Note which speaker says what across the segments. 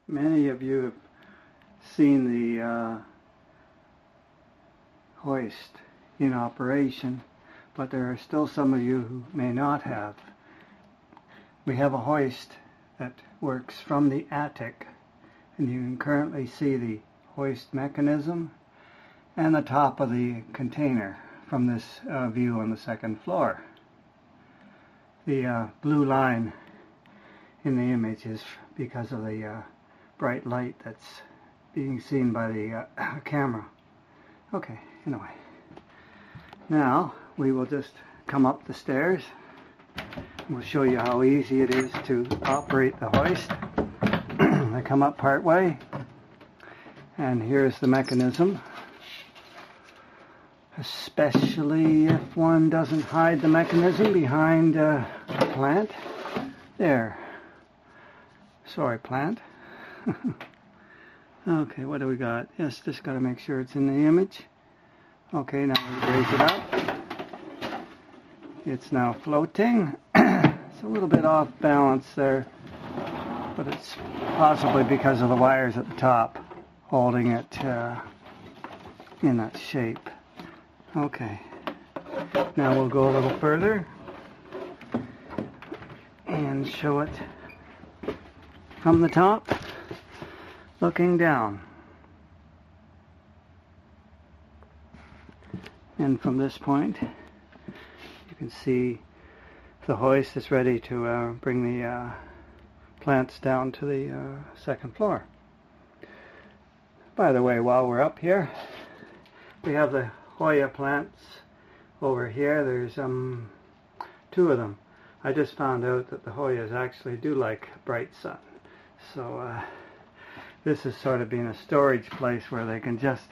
Speaker 1: Many of you have seen the hoist in operation, but there are still some of you who may not have. We have a hoist that works from the attic, and you can currently see the hoist mechanism and the top of the container from this view on the second floor. The blue line in the image is because of the bright light that's being seen by the camera. Okay, anyway. Now we will just come up the stairs. We'll show you how easy it is to operate the hoist. I come up part way, and here's the mechanism. Especially if one doesn't hide the mechanism behind a plant. There. Sorry, plant. Okay, what do we got? Yes, just got to make sure it's in the image. Okay, now we raise it up. It's now floating. It's a little bit off balance there, but it's possibly because of the wires at the top holding it in that shape. Okay, now we'll go a little further and show it from the top, looking down. And from this point, you can see the hoist is ready to bring the plants down to the second floor. By the way, while we're up here, we have the Hoya plants over here. There's two of them. I just found out that the Hoyas actually do like bright sun. So this has sort of been a storage place where they can just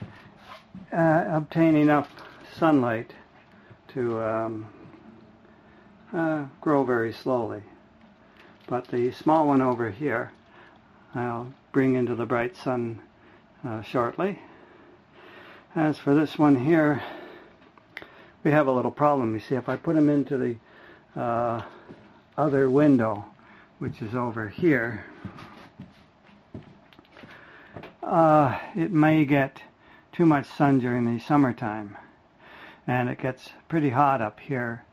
Speaker 1: obtain enough sunlight to grow very slowly. But the small one over here I'll bring into the bright sun shortly. As for this one here, we have a little problem. You see, if I put them into the other window, which is over here, it may get too much sun during the summertime, and it gets pretty hot up here.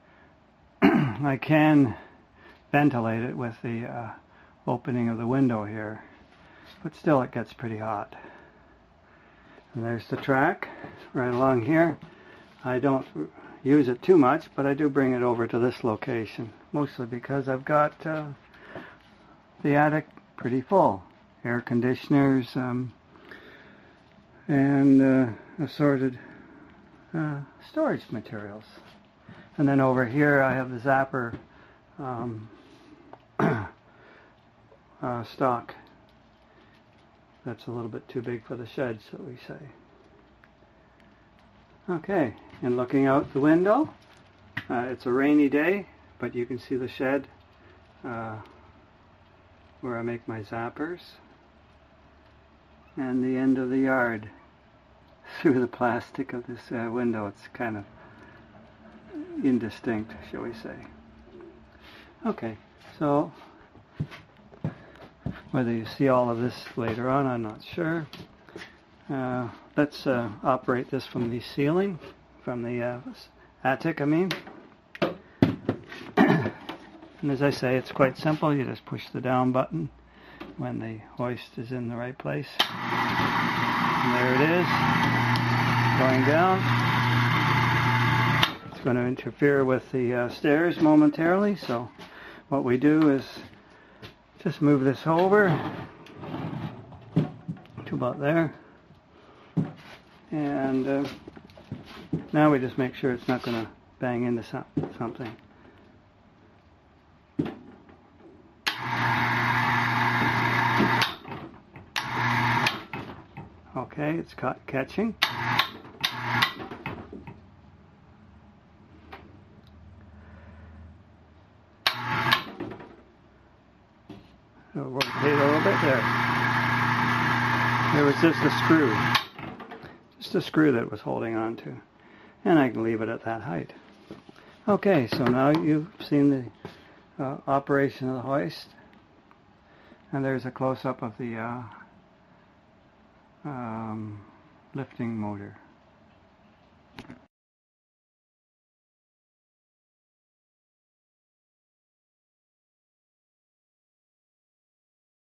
Speaker 1: I can ventilate it with the opening of the window here, but still it gets pretty hot. And there's the track right along here. I don't use it too much, but I do bring it over to this location, mostly because I've got the attic pretty full. Air conditioners and assorted storage materials. And then over here I have the zapper stock. That's a little bit too big for the shed, so we say. Okay, and looking out the window, it's a rainy day, but you can see the shed where I make my zappers, and the end of the yard through the plastic of this window. It's kind of indistinct, shall we say. Okay, so whether you see all of this later on, I'm not sure. Let's operate this from the ceiling, from the attic, I mean. And as I say, it's quite simple. You just push the down button when the hoist is in the right place. And there it is, going down. It's going to interfere with the stairs momentarily, so what we do is just move this over to about there, and now we just make sure it's not going to bang into something. Okay, it's catching. It'll rotate a little bit there. There was just a screw that it was holding on to, and I can leave it at that height. Okay, so now you've seen the operation of the hoist. And there's a close-up of the lifting motor.